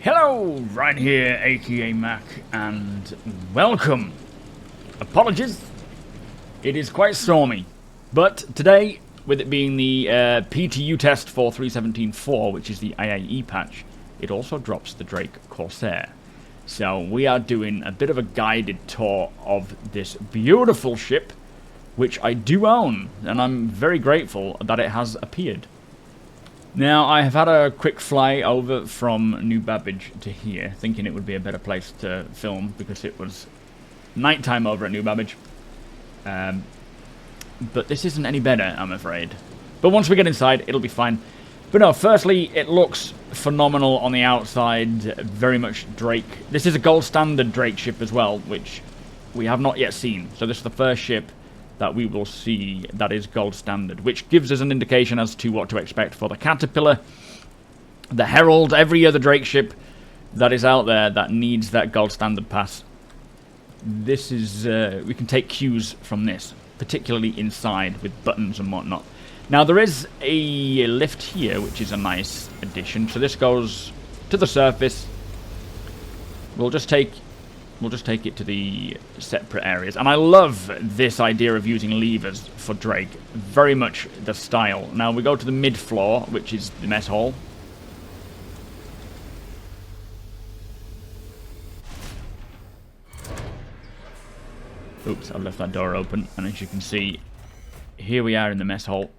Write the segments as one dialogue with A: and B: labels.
A: Hello, right here, aka Mac, and welcome. Apologies, it is quite stormy, but today, with it being the PTU test for 3.17.4, which is the IAE patch, it also drops the Drake Corsair. So we are doing a bit of a guided tour of this beautiful ship, which I do own, and I'm very grateful that it has appeared. Now, I have had a quick fly over from New Babbage to here, thinking it would be a better place to film, because it was nighttime over at New Babbage. But this isn't any better, I'm afraid. But once we get inside, it'll be fine. But no, firstly, it looks phenomenal on the outside, very much Drake. This is a gold standard Drake ship as well, which we have not yet seen. So this is the first ship that we will see that is gold standard, which gives us an indication as to what to expect for the Caterpillar, the Herald, every other Drake ship that is out there that needs that gold standard pass. This is, we can take cues from this, particularly inside with buttons and whatnot. Now there is a lift here, which is a nice addition. So this goes to the surface. We'll just take it to the separate areas. And I love this idea of using levers for Drake. Very much the style. Now we go to the mid-floor, which is the mess hall. Oops, I've left that door open. And as you can see, here we are in the mess hall,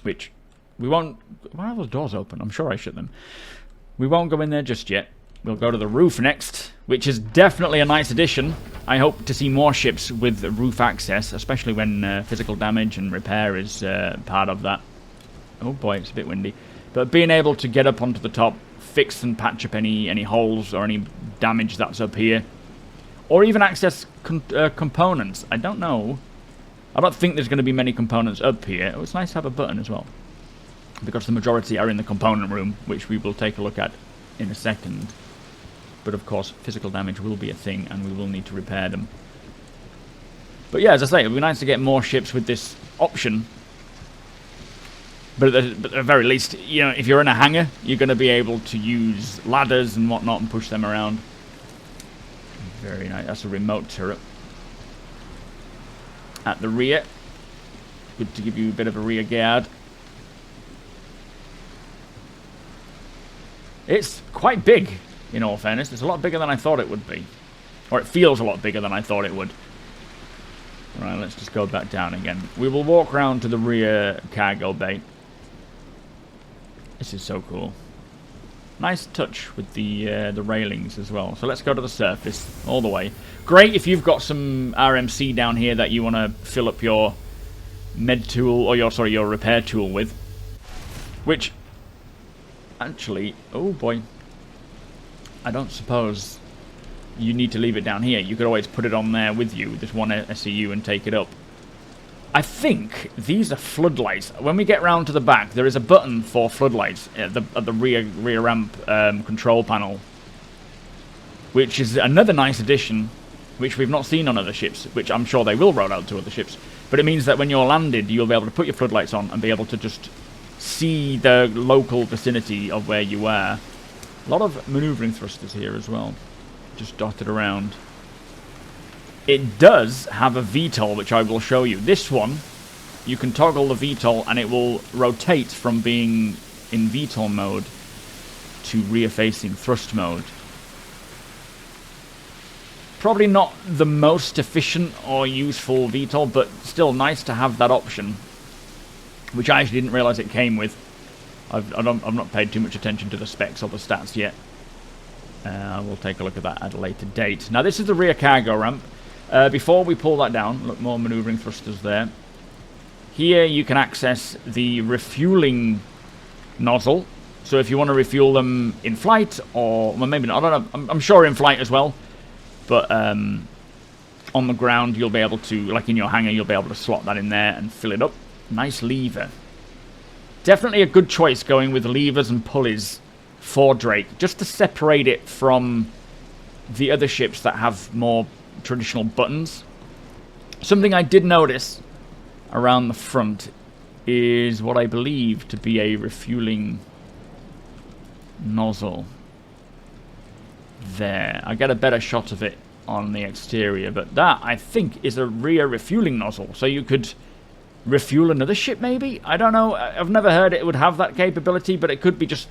A: which we won't... Why are those doors open? I'm sure I shut them. We won't go in there just yet. We'll go to the roof next, which is definitely a nice addition. I hope to see more ships with roof access, especially when physical damage and repair is part of that. Oh boy, it's a bit windy. But being able to get up onto the top, fix and patch up any holes or any damage that's up here, or even access components. I don't know. I don't think there's going to be many components up here. Oh, it's nice to have a button as well, because the majority are in the component room, which we will take a look at in a second. But of course, physical damage will be a thing, and we will need to repair them. But yeah, as I say, it would be nice to get more ships with this option. But at the very least, you know, if you're in a hangar, you're going to be able to use ladders and whatnot and push them around. Very nice. That's a remote turret. At the rear, good to give you a bit of a rear guard. It's quite big. In all fairness, it's a lot bigger than I thought it would be. Or it feels a lot bigger than I thought it would. Right, let's just go back down again. We will walk around to the rear cargo bay. This is so cool. Nice touch with the railings as well. So let's go to the surface, all the way. Great if you've got some RMC down here that you want to fill up your med tool, or your repair tool with. Which, actually, oh boy. I don't suppose you need to leave it down here. You could always put it on there with you, this one SEU, and take it up. I think these are floodlights. When we get round to the back, there is a button for floodlights at the rear ramp control panel, which is another nice addition, which we've not seen on other ships, which I'm sure they will roll out to other ships. But it means that when you're landed, you'll be able to put your floodlights on and be able to just see the local vicinity of where you are. A lot of maneuvering thrusters here as well, just dotted around. It does have a VTOL, which I will show you. This one, you can toggle the VTOL and it will rotate from being in VTOL mode to rear-facing thrust mode. Probably not the most efficient or useful VTOL, but still nice to have that option, which I actually didn't realise it came with. I've not paid too much attention to the specs or the stats yet. We'll take a look at that at a later date. Now this is the rear cargo ramp. Before we pull that down, look, more maneuvering thrusters there. Here you can access the refueling nozzle. So if you want to refuel them in flight, or well, maybe not, I don't know. I'm sure in flight as well. But on the ground you'll be able to, like in your hangar, you'll be able to slot that in there and fill it up. Nice lever. Definitely a good choice going with levers and pulleys for Drake, just to separate it from the other ships that have more traditional buttons. Something I did notice around the front is what I believe to be a refueling nozzle. there. I get a better shot of it on the exterior, but that, I think, is a rear refueling nozzle. So you could refuel another ship, maybe? I don't know. I've never heard it would have that capability, but it could be just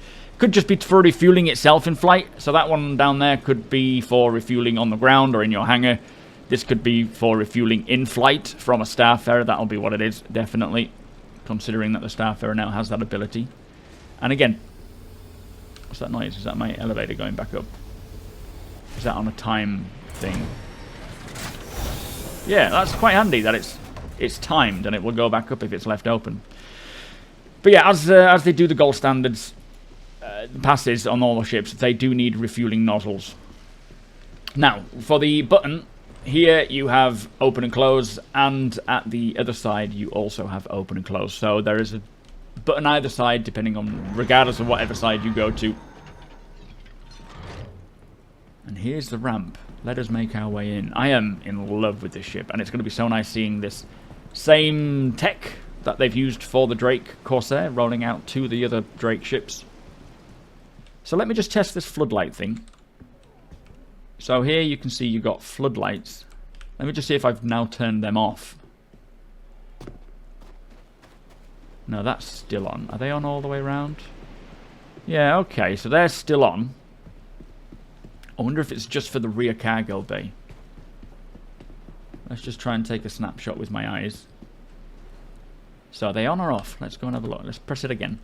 A: be for refueling itself in flight. So that one down there could be for refueling on the ground or in your hangar. This could be for refueling in flight from a starfarer. That'll be what it is, definitely, considering that the starfarer now has that ability. And again, what's that noise? Is that my elevator going back up? Is that on a time thing? Yeah, that's quite handy that it's timed and it will go back up if it's left open. But yeah, as they do the gold standards passes on all the ships, they do need refueling nozzles. Now, for the button, here you have open and close, and at the other side you also have open and close. So there is a button either side, depending on, regardless of whatever side you go to. And here's the ramp. Let us make our way in. I am in love with this ship, and it's going to be so nice seeing this same tech that they've used for the Drake Corsair rolling out to the other Drake ships. So let me just test this floodlight thing. So here you can see you've got floodlights. Let me just see if I've now turned them off. No, that's still on. Are they on all the way around? Yeah, okay, so they're still on. I wonder if it's just for the rear cargo bay. Let's just try and take a snapshot with my eyes. So are they on or off? Let's go and have a look. Let's press it again.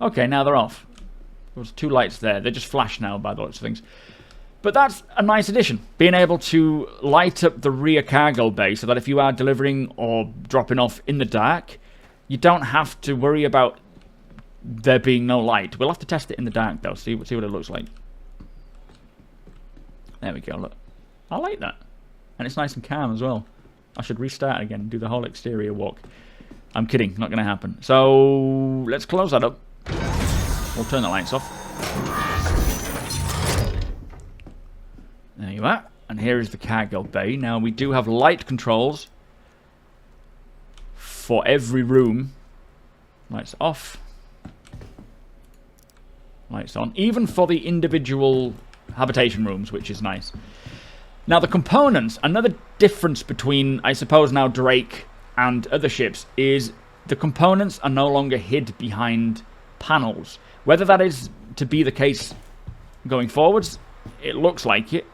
A: Okay, now they're off. There's two lights there. They just flash now by the looks of things. But that's a nice addition. Being able to light up the rear cargo bay so that if you are delivering or dropping off in the dark, you don't have to worry about there being no light. We'll have to test it in the dark though, see what it looks like. There we go, look. I like that. And it's nice and calm as well. I should restart again and do the whole exterior walk. I'm kidding, not going to happen. So, let's close that up. We'll turn the lights off. There you are. And here is the cargo bay. Now, we do have light controls for every room. Lights off. Lights on. Even for the individual habitation rooms, which is nice. Now, the components, another difference between, I suppose, now Drake and other ships is the components are no longer hid behind panels. Whether that is to be the case going forwards, it looks like it.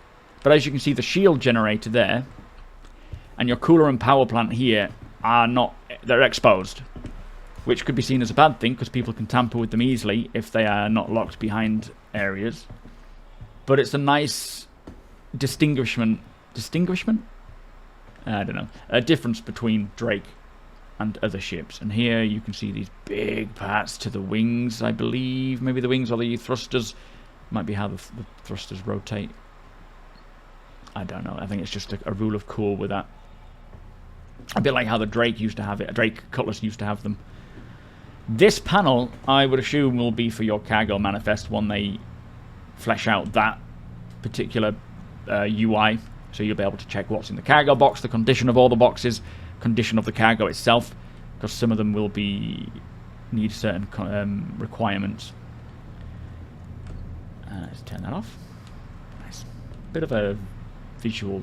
A: But as you can see, the shield generator there and your cooler and power plant here are not, they're exposed. Which could be seen as a bad thing because people can tamper with them easily if they are not locked behind areas. But it's a nice distinguishment? I don't know. A difference between Drake and other ships. And here you can see these big parts to the wings, I believe. Maybe the wings or the thrusters. Might be how the thrusters rotate. I don't know. I think it's just a rule of cool with that. A bit like how the Drake used to have it. Drake Cutlass used to have them. This panel, I would assume, will be for your cargo manifest when they flesh out that particular UI. So you'll be able to check what's in the cargo box, the condition of all the boxes, condition of the cargo itself, because some of them will need certain requirements. Let's turn that off. Nice. Bit of a visual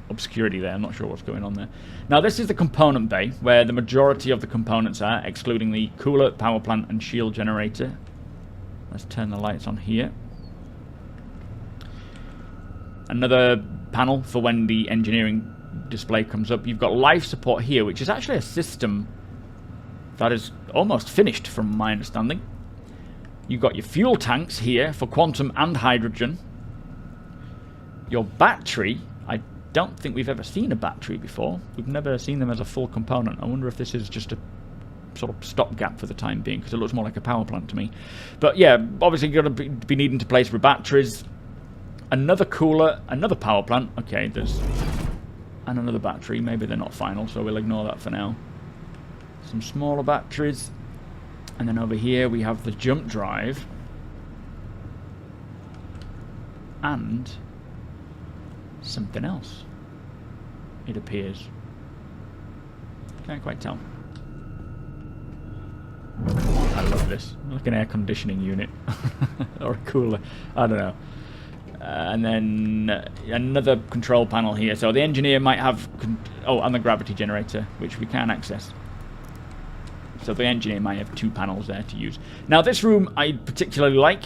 A: obscurity there. I'm not sure what's going on there. Now this is the component bay, where the majority of the components are, excluding the cooler, power plant, and shield generator. Let's turn the lights on here. Another panel for when the engineering display comes up. You've got life support here, which is actually a system that is almost finished from my understanding. You've got your fuel tanks here for quantum and hydrogen. Your battery, I don't think we've ever seen a battery before. We've never seen them as a full component. I wonder if this is just a sort of stopgap for the time being, because it looks more like a power plant to me. But yeah, obviously you're going to be needing to place for batteries. Another cooler, another power plant. Okay, there's... and another battery. Maybe they're not final, so we'll ignore that for now. Some smaller batteries. And then over here we have the jump drive. And something else, it appears. Can't quite tell. love this. Like an air conditioning unit. Or a cooler. I don't know. And then another control panel here. So the engineer might have... and the gravity generator, which we can access. So the engineer might have 2 panels there to use. Now this room I particularly like.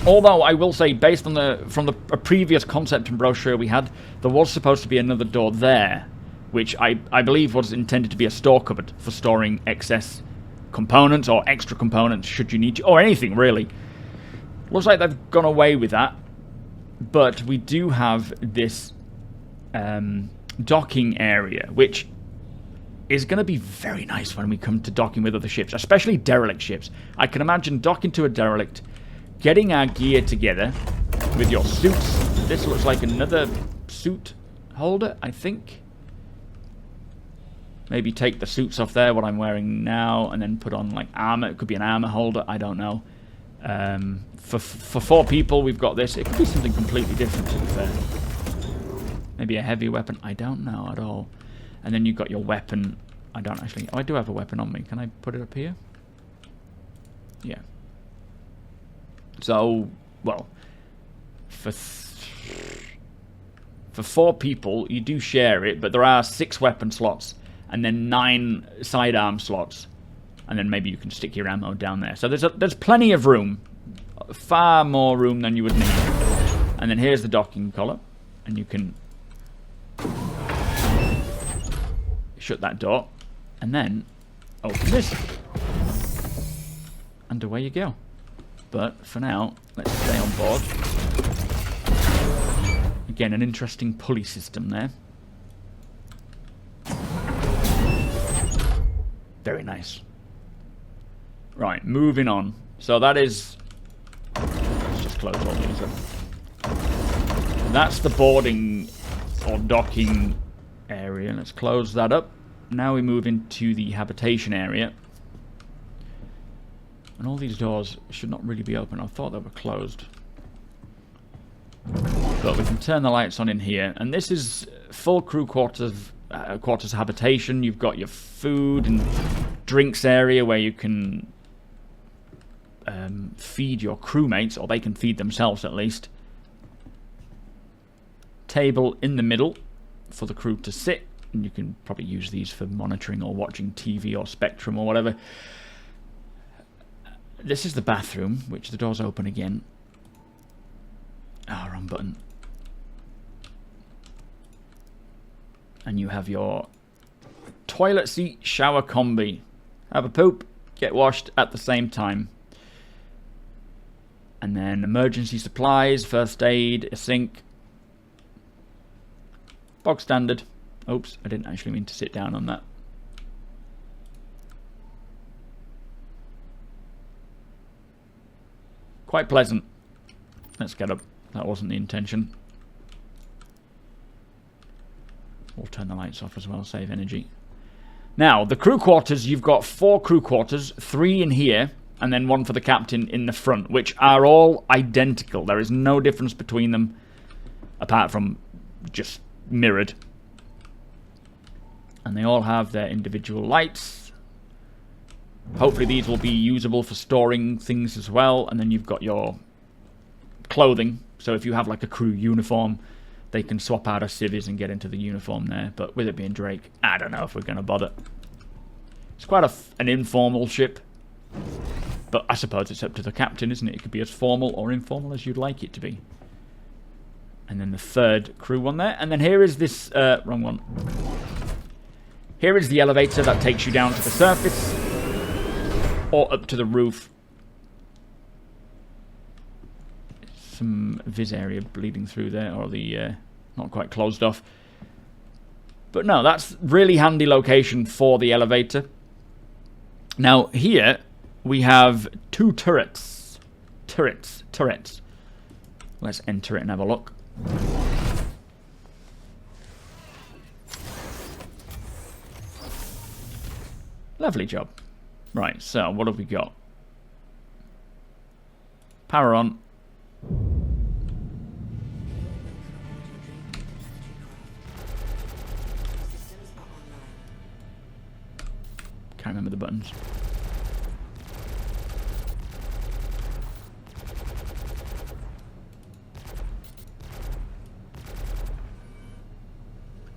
A: Although I will say, based on a previous concept and brochure we had, there was supposed to be another door there, which I believe was intended to be a store cupboard for storing excess components or extra components should you need to, or anything really. Looks like they've gone away with that, but we do have this docking area, which is going to be very nice when we come to docking with other ships, especially derelict ships. I can imagine docking to a derelict, getting our gear together with your suits. This looks like another suit holder, I think. Maybe take the suits off there, what I'm wearing now, and then put on like armor. It could be an armor holder, I don't know. For 4 people, we've got this. It could be something completely different, to be fair. Maybe a heavy weapon, I don't know at all. And then you've got your weapon. I don't actually... Oh, I do have a weapon on me. Can I put it up here? Yeah. So, well, for 4 people, you do share it, but there are 6 weapon slots, and then 9 sidearm slots, and then maybe you can stick your ammo down there. So there's plenty of room, far more room than you would need. And then here's the docking collar, and you can shut that door, and then open this, and away you go. But for now, let's stay on board. Again, an interesting pulley system there. Very nice. Right, moving on. So that is... Let's just close all these up. That's the boarding or docking area. Let's close that up. Now we move into the habitation area. And all these doors should not really be open. I thought they were closed. But we can turn the lights on in here. And this is full crew quarters habitation. You've got your food and drinks area where you can feed your crewmates, or they can feed themselves at least. Table in the middle for the crew to sit. And you can probably use these for monitoring or watching TV or Spectrum or whatever. This is the bathroom, which the door's open again. Ah, wrong button. And you have your toilet seat shower combi. Have a poop, get washed at the same time. And then emergency supplies, first aid, a sink. Bog standard. Oops, I didn't actually mean to sit down on that. Quite pleasant. Let's get up. That wasn't the intention. We'll turn the lights off as well, save energy. Now, the crew quarters, you've got 4 crew quarters, 3 in here, and then 1 for the captain in the front, which are all identical. There is no difference between them, apart from just mirrored. And they all have their individual lights. Hopefully these will be usable for storing things as well. And then you've got your clothing. So if you have like a crew uniform, they can swap out of civvies and get into the uniform there. But with it being Drake, I don't know if we're going to bother. It's quite an informal ship. But I suppose it's up to the captain, isn't it? It could be as formal or informal as you'd like it to be. And then the 3rd crew one there. And then here is this... wrong one. Here is the elevator that takes you down to the surface. Or up to the roof. Some vis area bleeding through there. Or the... not quite closed off. But no, that's really handy location for the elevator. Now, here... we have 2 turrets. Turrets. Let's enter it and have a look. Lovely job. Right, so what have we got? Power on. Can't remember the buttons.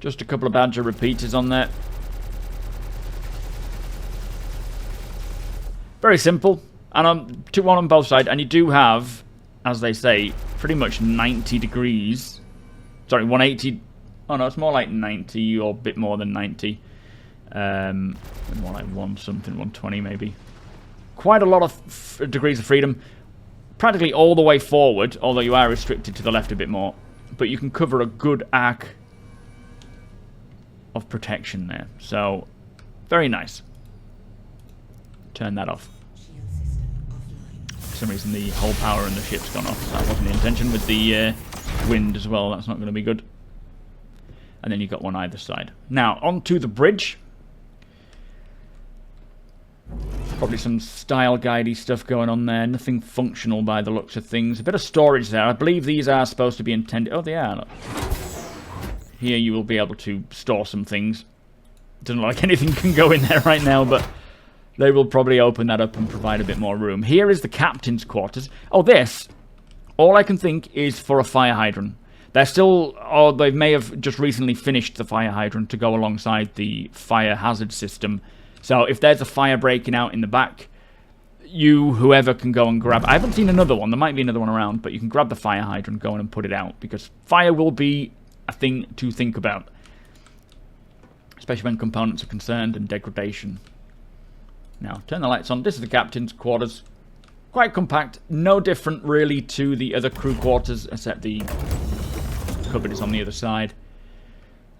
A: Just a couple of Badger repeaters on there. Very simple. And one on both sides. And you do have, as they say, pretty much 90 degrees. Sorry, 180. Oh no, it's more like 90 or a bit more than 90. More like 120 maybe. Quite a lot of degrees of freedom. Practically all the way forward, although you are restricted to the left a bit more. But you can cover a good arc of protection there. So, very nice. Turn that off. For some reason the whole power in the ship's gone off. That wasn't the intention. With the wind as well, that's not going to be good. And then you've got one either side. Now, onto the bridge. Probably some style guidey stuff going on there. Nothing functional by the looks of things. A bit of storage there. I believe these are supposed to be intended... Oh, they are. Look. Here you will be able to store some things. Doesn't look like anything can go in there right now, but they will probably open that up and provide a bit more room. Here is the captain's quarters. Oh, this, all I can think is for a fire hydrant. They're still, or they may have just recently finished the fire hydrant to go alongside the fire hazard system. So if there's a fire breaking out in the back, whoever can go and grab... I haven't seen another one. There might be another one around, but you can grab the fire hydrant, go in and put it out, because fire will be a thing to think about, especially when components are concerned and degradation. Now, turn the lights on. This is the captain's quarters. Quite compact. No different, really, to the other crew quarters, except the cupboard is on the other side.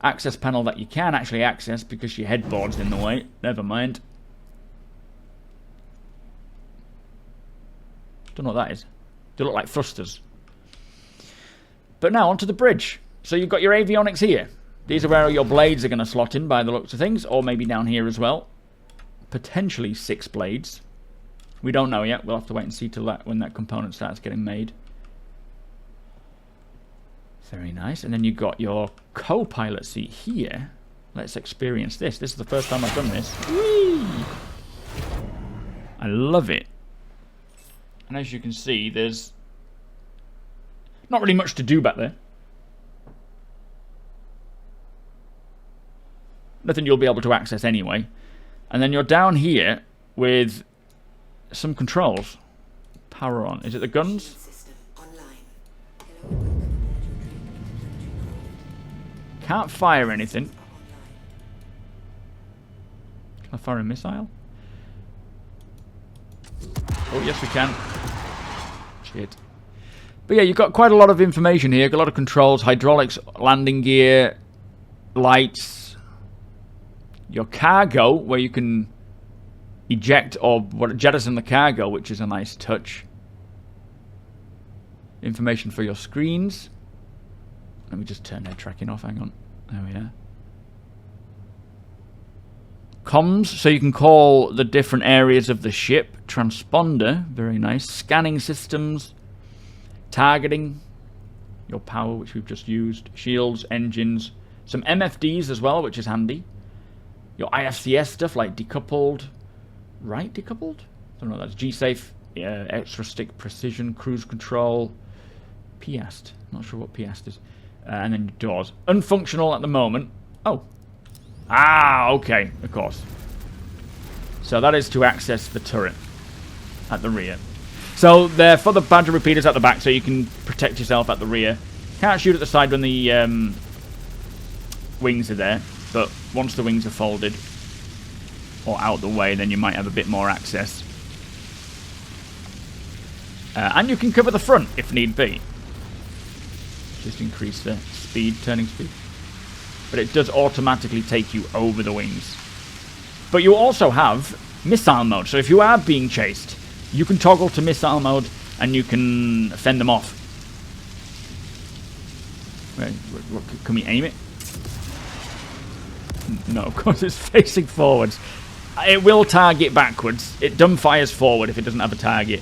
A: Access panel that you can actually access because your headboard's in the way. Never mind. Don't know what that is. They look like thrusters. But now, onto the bridge. So you've got your avionics here. These are where your blades are going to slot in by the looks of things. Or maybe down here as well. Potentially 6 blades. We don't know yet. We'll have to wait and see till when that component starts getting made. Very nice. And then you've got your co-pilot seat here. Let's experience this. This is the first time I've done this. Whee! I love it. And as you can see, there's not really much to do back there. Nothing you'll be able to access anyway. And then you're down here with some controls. Power on. Is it the guns? Can't fire anything. Can I fire a missile? Oh, yes we can. Shit. But yeah, you've got quite a lot of information here. A lot of controls, hydraulics, landing gear, lights. Your cargo, where you can eject or jettison the cargo, which is a nice touch. Information for your screens. Let me just turn their tracking off. Hang on. There we are. Comms, so you can call the different areas of the ship. Transponder, very nice. Scanning systems. Targeting. Your power, which we've just used. Shields, engines. Some MFDs as well, which is handy. Your IFCS stuff like decoupled. Right decoupled? I don't know, that's G-Safe. Extra stick precision, cruise control. Piast. Not sure what Piast is. And then doors. Unfunctional at the moment. Oh. Ah, okay, of course. So that is to access the turret at the rear. So they're for the Badger repeaters at the back, so you can protect yourself at the rear. Can't shoot at the side when the wings are there, but once the wings are folded or out the way, then you might have a bit more access. And you can cover the front if need be. Just increase the speed, turning speed. But it does automatically take you over the wings. But you also have missile mode. So if you are being chased, you can toggle to missile mode and you can fend them off. Wait, can we aim it? No, of course it's facing forwards. It will target backwards. It dumbfires forward if it doesn't have a target.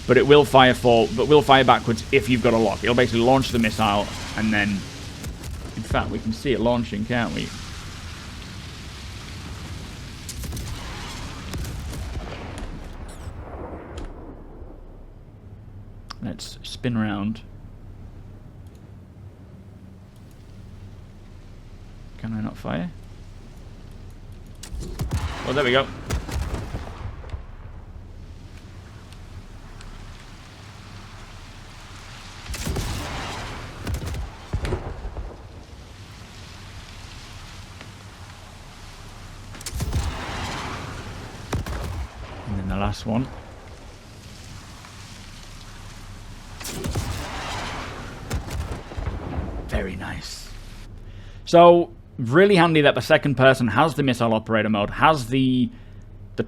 A: But it will fire forward, but will fire backwards if you've got a lock. It'll basically launch the missile and then, in fact, we can see it launching, can't we? Let's spin around. Can I not fire? Oh, there we go. And then the last one. Very nice. So, really handy that the second person has the missile operator mode, has the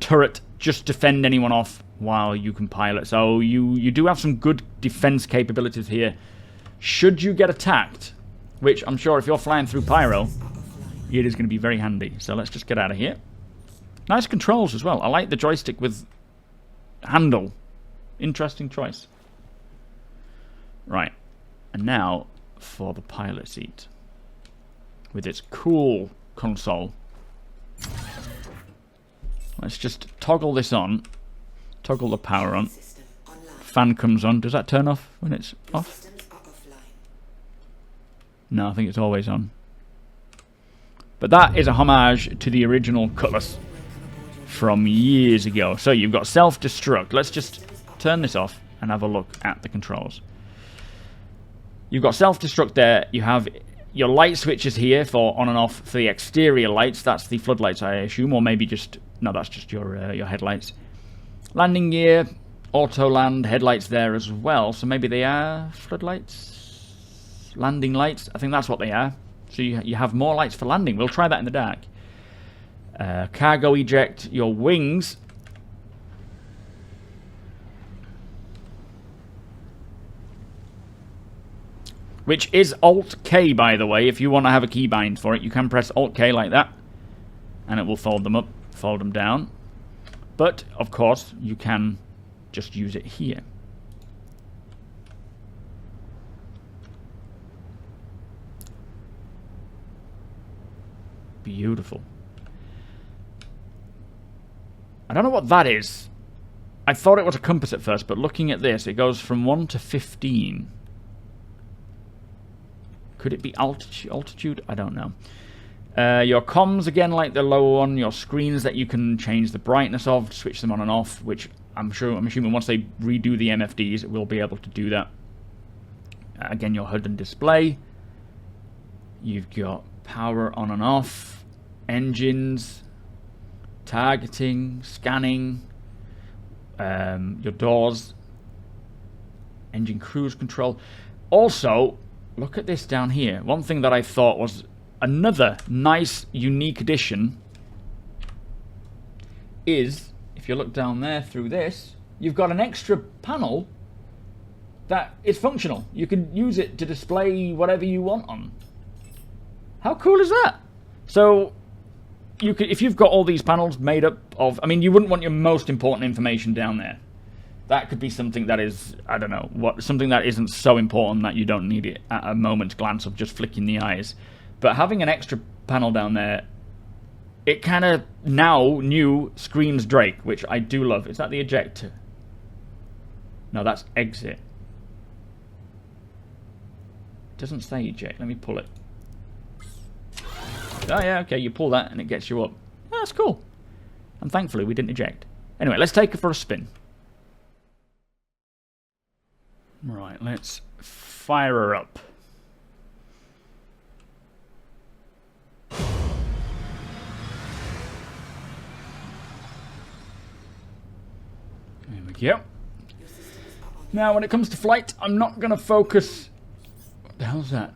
A: turret just defend anyone off while you can pilot. So you do have some good defense capabilities here. Should you get attacked, which I'm sure if you're flying through Pyro, it is going to be very handy. So let's just get out of here. Nice controls as well. I like the joystick with handle. Interesting choice. Right. And now for the pilot seat. With its cool console. Let's just toggle this on. Toggle the power on. Fan comes on. Does that turn off when it's off? No, I think it's always on. But that is a homage to the original Cutlass from years ago. So you've got self-destruct. Let's just turn this off and have a look at the controls. You've got self-destruct there. You have your light switches here for on and off for the exterior lights. That's the floodlights, I assume, or maybe just... No, that's just your headlights. Landing gear, auto land, headlights there as well. So maybe they are floodlights? Landing lights? I think that's what they are. So you have more lights for landing. We'll try that in the dark. Cargo eject, your wings. Which is Alt-K, by the way. If you want to have a keybind for it, you can press Alt-K like that. And it will fold them up, fold them down. But, of course, you can just use it here. Beautiful. I don't know what that is. I thought it was a compass at first, but looking at this, it goes from 1 to 15. Could it be altitude? I don't know. Your comms, again, like the lower one. Your screens that you can change the brightness of, switch them on and off, which I'm assuming once they redo the MFDs, we'll be able to do that. Again, your HUD and display. You've got power on and off, engines, targeting, scanning, your doors, engine cruise control. Also, look at this down here. One thing that I thought was another nice, unique addition is, if you look down there through this, you've got an extra panel that is functional. You can use it to display whatever you want on. How cool is that? So, you could, if you've got all these panels made up of... I mean, you wouldn't want your most important information down there. That could be something that is, I don't know, something that isn't so important that you don't need it at a moment's glance of just flicking the eyes. But having an extra panel down there, it kind of now screams Drake, which I do love. Is that the ejector? No, that's exit. It doesn't say eject. Let me pull it. Oh yeah, okay, you pull that and it gets you up. Oh, that's cool. And thankfully we didn't eject. Anyway, let's take it for a spin. Right, let's fire her up. There we go. Now, when it comes to flight, I'm not going to focus... What the hell's that?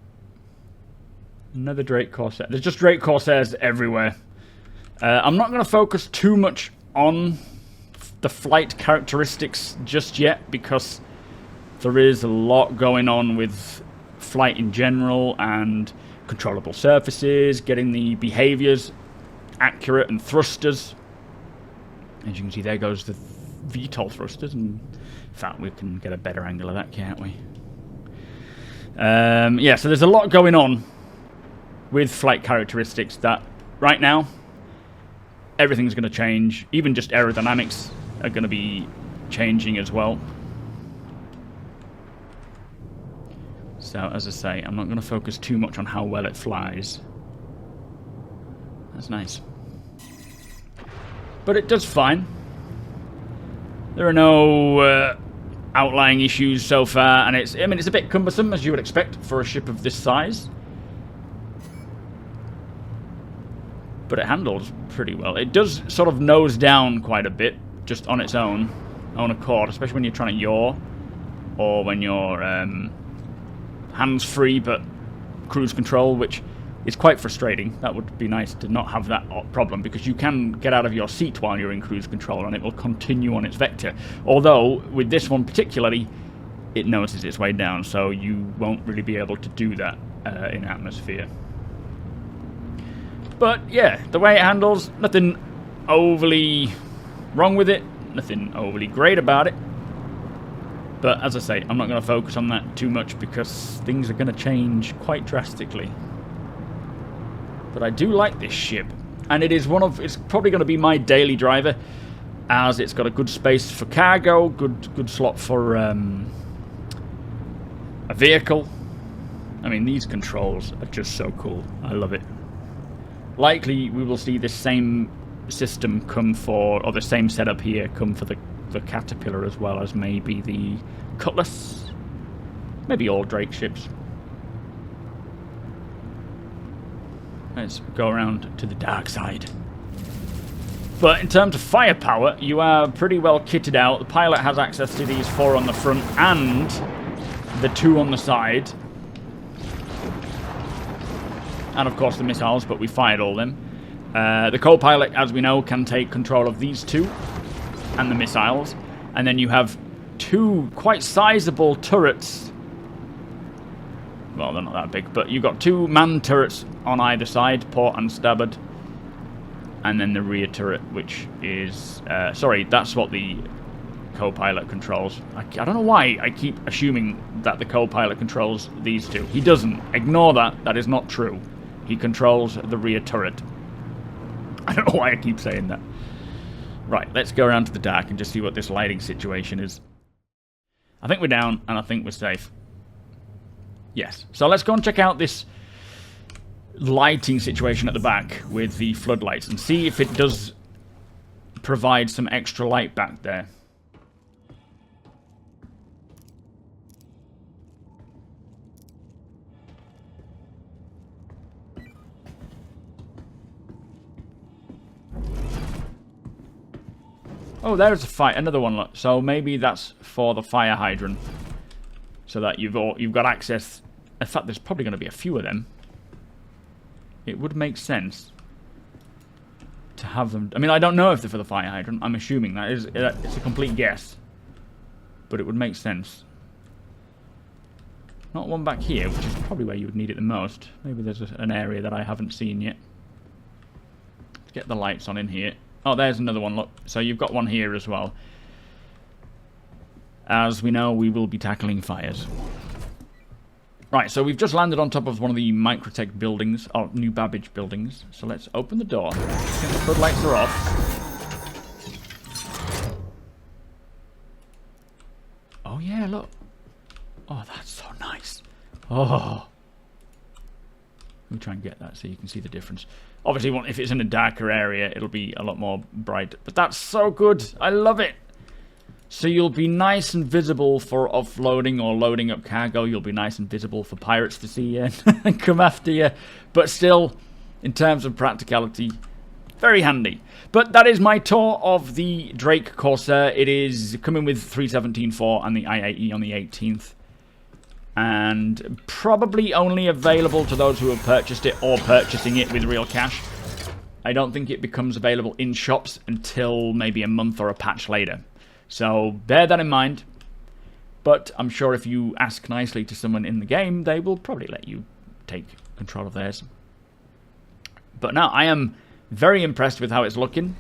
A: Another Drake Corsair. There's just Drake Corsairs everywhere. I'm not going to focus too much on the flight characteristics just yet, because there is a lot going on with flight in general and controllable surfaces, getting the behaviors accurate, and thrusters. As you can see, there goes the VTOL thrusters, and in fact we can get a better angle of that, can't we? Yeah, so there's a lot going on with flight characteristics that right now everything's going to change. Even just aerodynamics are going to be changing as well. So as I say, I'm not going to focus too much on how well it flies. That's nice. But it does fine. There are no outlying issues so far, and it's a bit cumbersome, as you would expect for a ship of this size. But it handles pretty well. It does sort of nose down quite a bit, just on its own accord, especially when you're trying to yaw, or when you're hands-free but cruise control, which is quite frustrating. That would be nice to not have that problem, because you can get out of your seat while you're in cruise control and it will continue on its vector. Although, with this one particularly, it noses its way down, so you won't really be able to do that in atmosphere. But yeah, the way it handles, nothing overly wrong with it, nothing overly great about it. But as I say, I'm not going to focus on that too much because things are going to change quite drastically. But I do like this ship, and it's probably going to be my daily driver, as it's got a good space for cargo, good slot for a vehicle. I mean, these controls are just so cool. I love it. Likely we will see this same system come for, or the same setup here come for the Caterpillar, as well as maybe the Cutlass, maybe all Drake ships. Let's go around to the dark side. But in terms of firepower, you are pretty well kitted out. The pilot has access to these 4 on the front and the 2 on the side. And of course the missiles, but we fired all them. The co-pilot, as we know, can take control of these 2 and the missiles. And then you have 2 quite sizable turrets. Well, they're not that big, but you've got 2 manned turrets on either side, port and starboard. And then the rear turret, which is... sorry, that's what the co-pilot controls. I don't know why I keep assuming that the co-pilot controls these 2. He doesn't. Ignore that. That is not true. He controls the rear turret. I don't know why I keep saying that. Right, let's go around to the dark and just see what this lighting situation is. I think we're down, and I think we're safe. Yes. So let's go and check out this lighting situation at the back with the floodlights and see if it does provide some extra light back there. Oh, there's a fire, another one. Look. So maybe that's for the fire hydrant, so that you've got access. In fact, there's probably going to be a few of them. It would make sense to have them. I mean, I don't know if they're for the fire hydrant. I'm assuming that it's a complete guess, but it would make sense. Not one back here, which is probably where you would need it the most. Maybe there's an area that I haven't seen yet. Let's get the lights on in here. Oh, there's another one, look. So you've got one here as well. As we know, we will be tackling fires. Right, so we've just landed on top of one of the Microtech buildings, or New Babbage buildings. So let's open the door. I think the floodlights are off. Oh yeah, look. Oh, that's so nice. Oh. Let me try and get that so you can see the difference. Obviously, if it's in a darker area, it'll be a lot more bright. But that's so good. I love it. So you'll be nice and visible for offloading or loading up cargo. You'll be nice and visible for pirates to see you and come after you. But still, in terms of practicality, very handy. But that is my tour of the Drake Corsair. It is coming with 317.4 and the IAE on the 18th. And probably only available to those who have purchased it or purchasing it with real cash. I don't think it becomes available in shops until maybe a month or a patch later. So bear that in mind. But I'm sure if you ask nicely to someone in the game, they will probably let you take control of theirs. But now I am very impressed with how it's looking.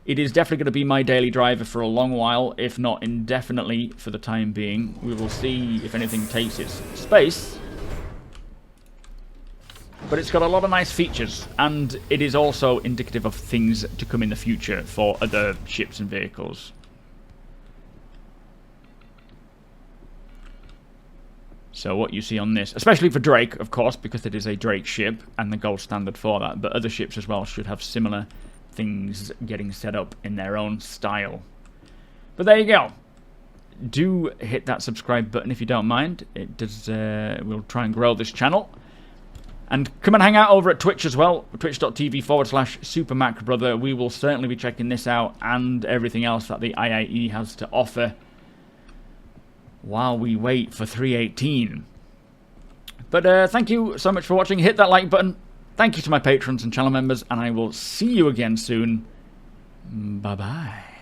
A: It is definitely going to be my daily driver for a long while, if not indefinitely for the time being. We will see if anything takes its space. But it's got a lot of nice features, and it is also indicative of things to come in the future for other ships and vehicles. So what you see on this, especially for Drake, of course, because it is a Drake ship and the gold standard for that, but other ships as well should have similar things getting set up in their own style. But there you go. Do hit that subscribe button if you don't mind. It does. We'll try and grow this channel. And come and hang out over at Twitch as well, twitch.tv/supermacbrother. We will certainly be checking this out and everything else that the IAE has to offer while we wait for 318. But thank you so much for watching. Hit that like button. Thank you to my patrons and channel members, and I will see you again soon. Bye-bye.